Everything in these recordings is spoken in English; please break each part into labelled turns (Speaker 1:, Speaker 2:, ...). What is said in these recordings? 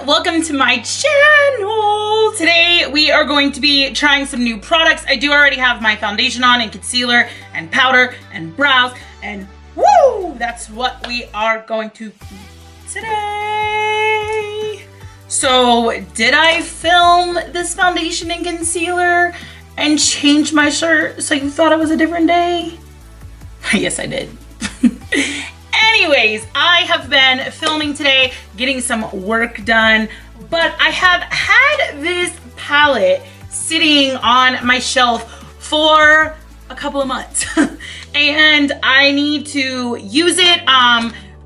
Speaker 1: welcome to my channel. Today we are going to be trying some new products. I do already have my foundation on and concealer and powder and brows and woo! That's what we are going to do today. So did I film this foundation and concealer and change my shirt so you thought it was a different day? Yes, I did. Anyways, I have been filming today, getting some work done, but I have had this palette sitting on my shelf for a couple of months and I need to use it.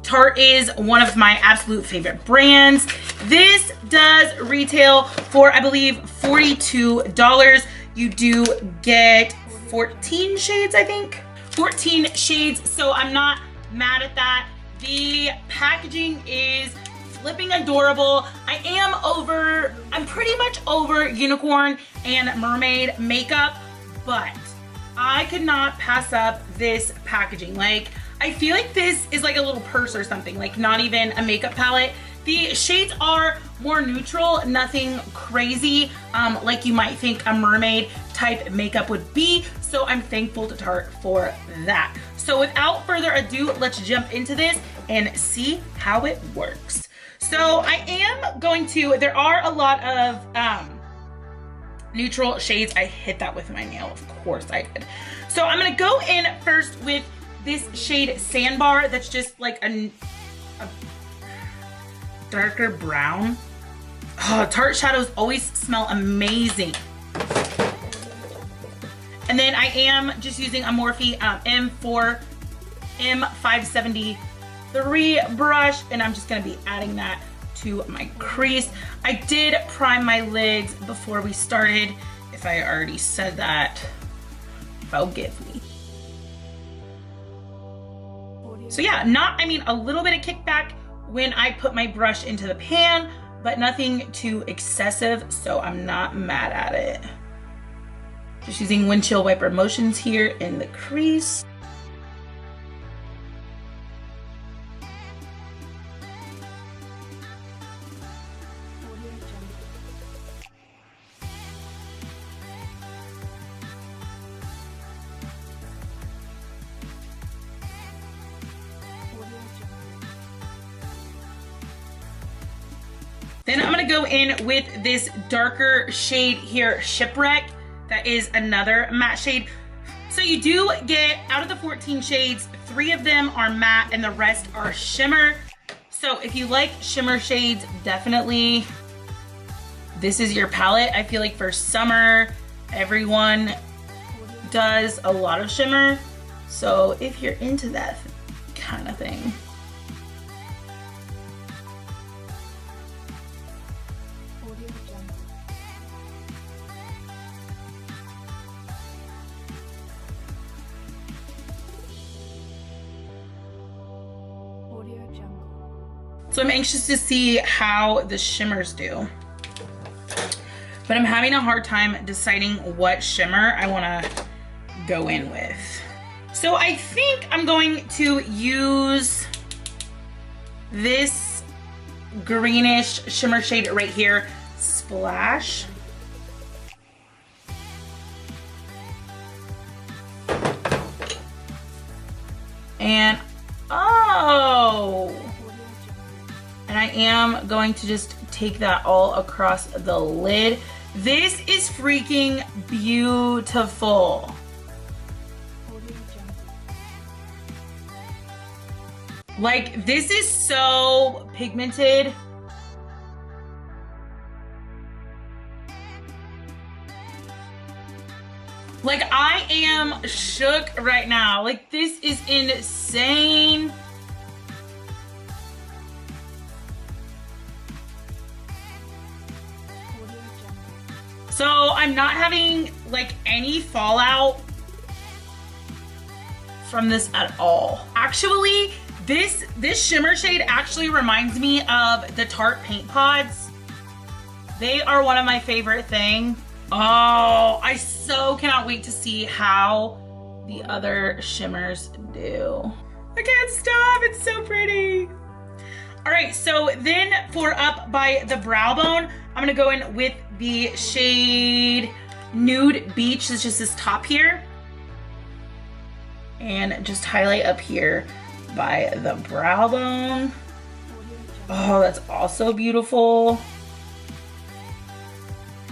Speaker 1: Tarte is one of my absolute favorite brands. This does retail for, I believe, $42. You do get 14 shades, I think. 14 shades, so I'm not mad at that. The packaging is flipping adorable. I'm pretty much over unicorn and mermaid makeup, but I could not pass up this packaging. Like, I feel like this is like a little purse or something, like not even a makeup palette. The shades are more neutral, nothing crazy, like you might think a mermaid type makeup would be. So I'm thankful to Tarte for that. So without further ado, let's jump into this and see how it works. So I am going to, there are a lot of neutral shades. I hit that with my nail, of course I did. So I'm gonna go in first with this shade Sandbar. That's just like a darker brown. Oh, Tarte shadows always smell amazing. And then I am just using a Morphe M573 brush, and I'm just gonna be adding that to my crease. I did prime my lids before we started. If I already said that, forgive me. So yeah, a little bit of kickback when I put my brush into the pan, but nothing too excessive, so I'm not mad at it. Just using windshield wiper motions here in the crease. Then I'm gonna go in with this darker shade here, Shipwreck. That is another matte shade. So you do get, out of the 14 shades, 3 of them are matte and the rest are shimmer. So if you like shimmer shades, definitely this is your palette. I feel like for summer, everyone does a lot of shimmer. So if you're into that kind of thing. So I'm anxious to see how the shimmers do. But I'm having a hard time deciding what shimmer I wanna go in with. So I think I'm going to use this greenish shimmer shade right here, Splash. And, oh! And I am going to just take that all across the lid. This is freaking beautiful. Like, this is so pigmented. Like, I am shook right now. Like, this is insane. So I'm not having like any fallout from this at all. Actually, this shimmer shade actually reminds me of the Tarte paint pods. They are one of my favorite things. Oh, I so cannot wait to see how the other shimmers do. I can't stop, it's so pretty. All right, so then for up by the brow bone, I'm gonna go in with the shade Nude Beach. It's just this top here. And just highlight up here by the brow bone. Oh, that's also beautiful.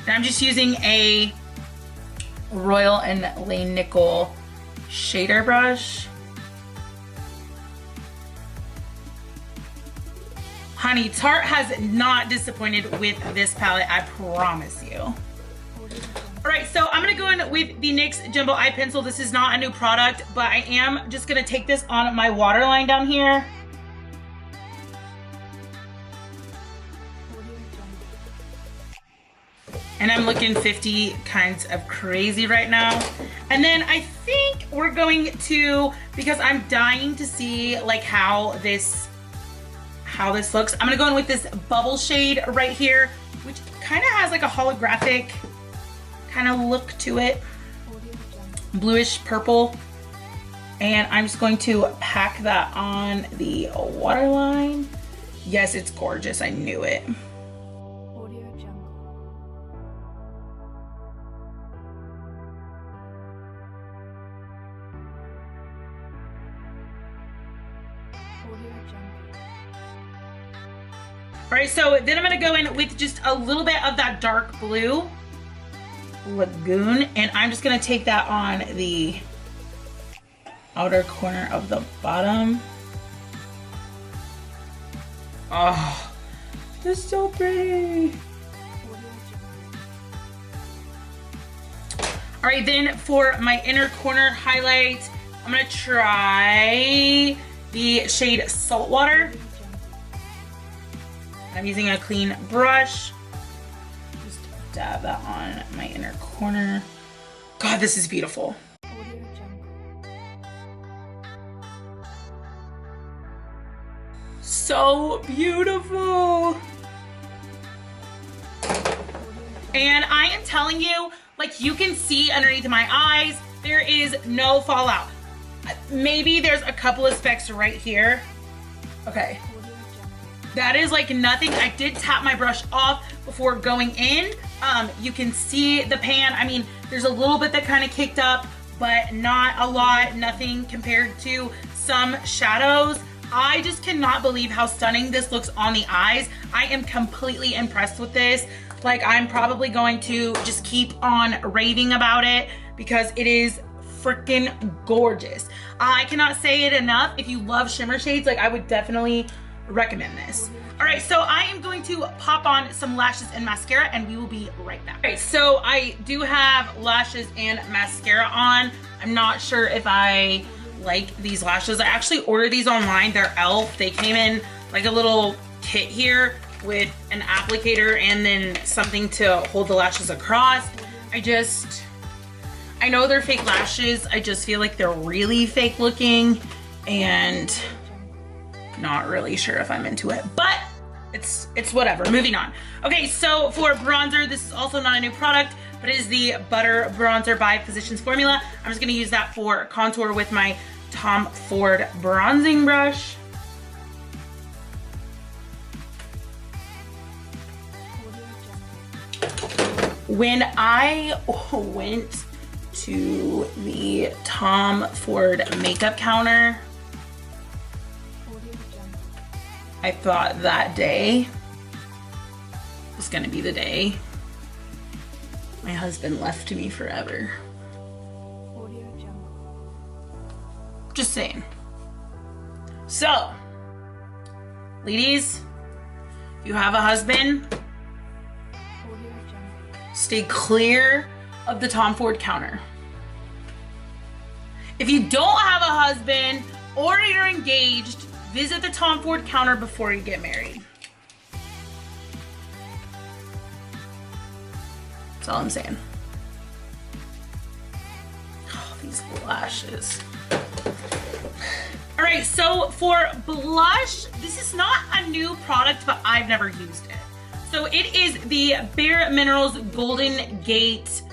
Speaker 1: And I'm just using a Royal and Lane Nickel shader brush. Honey, Tarte has not disappointed with this palette, I promise you. All right, so I'm gonna go in with the NYX Jumbo Eye Pencil. This is not a new product, but I am just gonna take this on my waterline down here. And I'm looking 50 kinds of crazy right now. And then I think we're going to, because I'm dying to see like how this looks, I'm gonna go in with this bubble shade right here, which kind of has like a holographic kind of look to it. Bluish purple. And I'm just going to pack that on the waterline. Yes, it's gorgeous, I knew it. All right, so then I'm gonna go in with just a little bit of that dark blue Lagoon, and I'm just gonna take that on the outer corner of the bottom. Oh, this is so pretty. All right, then for my inner corner highlight, I'm gonna try the shade Saltwater. I'm using a clean brush. Just dab that on my inner corner. God, this is beautiful. So beautiful. And I am telling you, like, you can see underneath my eyes, there is no fallout. Maybe there's a couple of specks right here. Okay. That is like nothing. I did tap my brush off before going in. You can see the pan. I mean, there's a little bit that kind of kicked up, but not a lot, nothing compared to some shadows. I just cannot believe how stunning this looks on the eyes. I am completely impressed with this. Like, I'm probably going to just keep on raving about it because it is freaking gorgeous. I cannot say it enough. If you love shimmer shades, like, I would definitely recommend this. All right, so I am going to pop on some lashes and mascara and we will be right back. All right, so I do have lashes and mascara on. I'm not sure if I like these lashes. I actually ordered these online. They're e.l.f. They came in like a little kit here with an applicator and then something to hold the lashes across. I know they're fake lashes. I just feel like they're really fake looking and not really sure if I'm into it, but it's whatever. Moving on. Okay, so for bronzer, this is also not a new product, but it is the Butter Bronzer by Physicians Formula. I'm just gonna use that for contour with my Tom Ford bronzing brush. When I went to the Tom Ford makeup counter, I thought that day was gonna be the day my husband left me forever. Just saying. So, ladies, if you have a husband, stay clear of the Tom Ford counter. If you don't have a husband or you're engaged, visit the Tom Ford counter before you get married. That's all I'm saying. Oh, these lashes. All right, so for blush, this is not a new product, but I've never used it. So it is the Bare Minerals Golden Gate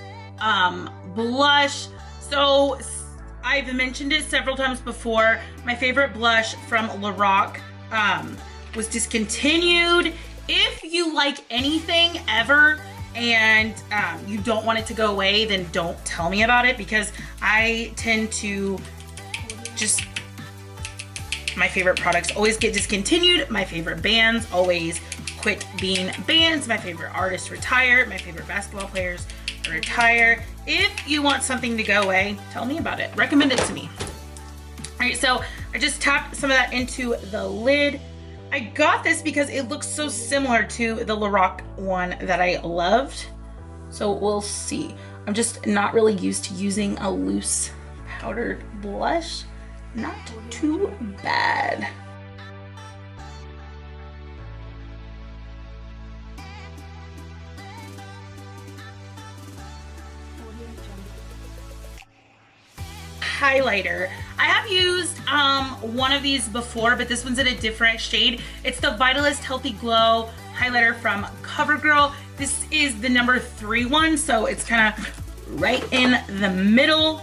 Speaker 1: blush. So I've mentioned it several times before. My favorite blush from Lovegrove was discontinued. If you like anything ever and you don't want it to go away, then don't tell me about it, because I tend to just, my favorite products always get discontinued. My favorite bands always quit being bands. My favorite artists retire. My favorite basketball players retire. If you want something to go away, tell me about it. Recommend it to me. All right, so I just tapped some of that into the lid. I got this because it looks so similar to the Lovegrove one that I loved. So we'll see. I'm just not really used to using a loose powdered blush. Not too bad. Highlighter. I have used one of these before, but this one's in a different shade. It's the Vitalist Healthy Glow highlighter from COVERGIRL. This is the number 3 one, so it's kind of right in the middle.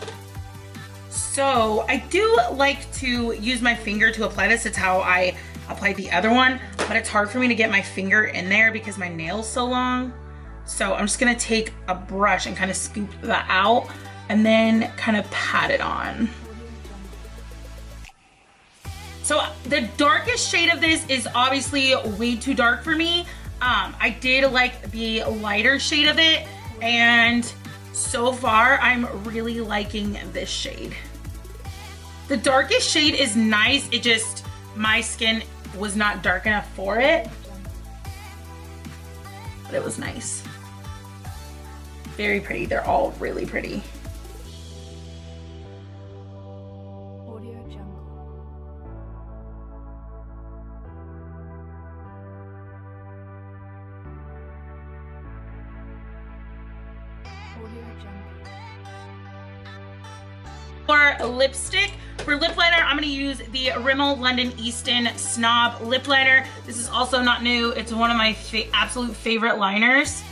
Speaker 1: So I do like to use my finger to apply this. It's how I applied the other one, but it's hard for me to get my finger in there because my nail's so long. So I'm just gonna take a brush and kind of scoop that out and then kind of pat it on. So the darkest shade of this is obviously way too dark for me. I did like the lighter shade of it, and so far I'm really liking this shade. The darkest shade is nice, it just, my skin was not dark enough for it, but it was nice. Very pretty, they're all really pretty. For lipstick, for lip liner, I'm gonna use the Rimmel London Easton Snob Lip Liner. This is also not new. It's one of my absolute favorite liners.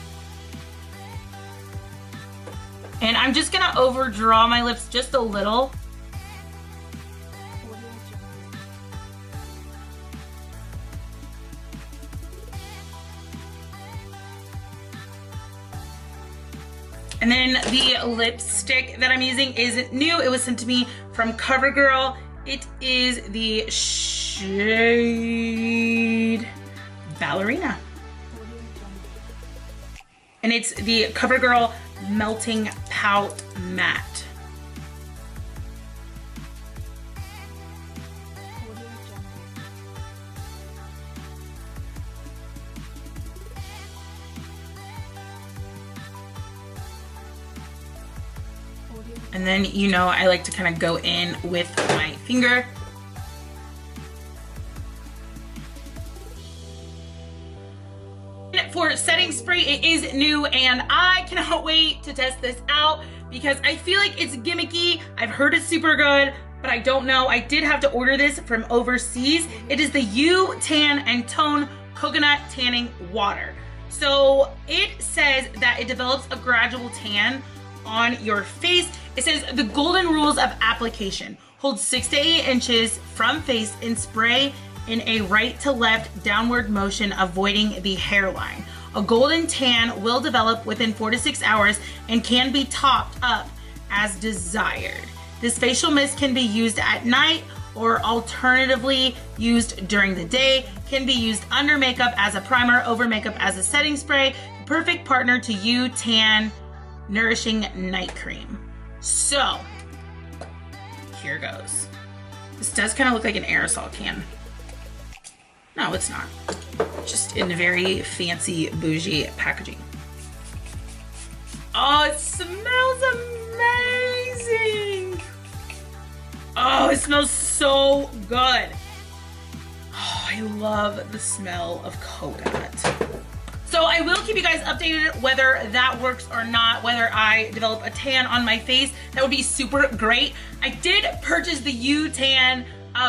Speaker 1: And I'm just gonna overdraw my lips just a little. And then the lipstick that I'm using is new. It was sent to me from COVERGIRL. It is the shade Ballerina. And it's the COVERGIRL Melting Pout Matte. And then, you know, I like to kind of go in with my finger. For setting spray, it is new, and I cannot wait to test this out because I feel like it's gimmicky. I've heard it's super good, but I don't know. I did have to order this from overseas. It is the Utan and Tone Coconut Tanning Water. So it says that it develops a gradual tan on your face. It says the golden rules of application. Hold 6 to 8 inches from face and spray in a right to left downward motion, avoiding the hairline. A golden tan will develop within 4 to 6 hours and can be topped up as desired. This facial mist can be used at night or alternatively used during the day. Can be used under makeup as a primer, over makeup as a setting spray. Perfect partner to Utan Nourishing Night Cream. So, here goes. This does kind of look like an aerosol can. No, it's not. Just in a very fancy, bougie packaging. Oh, it smells amazing. Oh, it smells so good. Oh, I love the smell of coconut. So I will keep you guys updated whether that works or not, whether I develop a tan on my face. That would be super great. I did purchase the Utan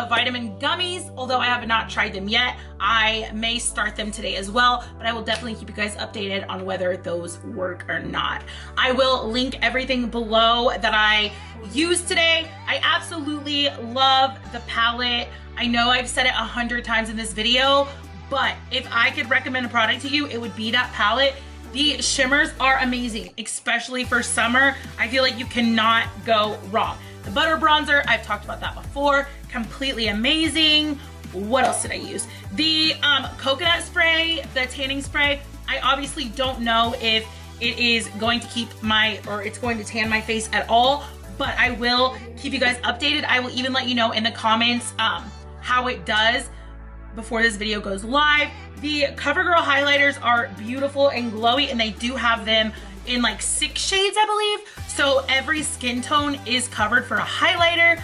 Speaker 1: vitamin gummies, although I have not tried them yet. I may start them today as well, but I will definitely keep you guys updated on whether those work or not. I will link everything below that I used today. I absolutely love the palette. I know I've said it 100 times in this video, but if I could recommend a product to you, it would be that palette. The shimmers are amazing, especially for summer. I feel like you cannot go wrong. The butter bronzer, I've talked about that before, completely amazing. What else did I use? The coconut spray, the tanning spray. I obviously don't know if it is going to keep it's going to tan my face at all, but I will keep you guys updated. I will even let you know in the comments how it does before this video goes live. The CoverGirl highlighters are beautiful and glowy, and they do have them in like 6 shades, I believe. So every skin tone is covered for a highlighter.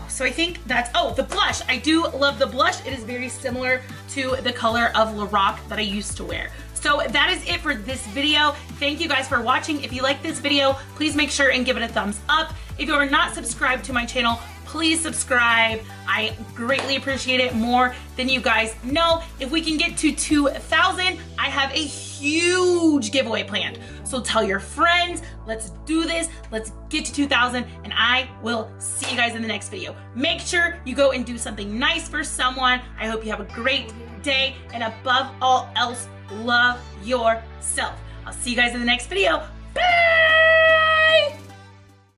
Speaker 1: So I think that's, oh, the blush. I do love the blush. It is very similar to the color of Lovegrove that I used to wear. So that is it for this video. Thank you guys for watching. If you like this video, please make sure and give it a thumbs up. If you are not subscribed to my channel, please subscribe. I greatly appreciate it more than you guys know. If we can get to 2,000, I have a huge giveaway planned. So tell your friends, let's do this. Let's get to 2,000, and I will see you guys in the next video. Make sure you go and do something nice for someone. I hope you have a great day, and above all else, love yourself. I'll see you guys in the next video. Bye!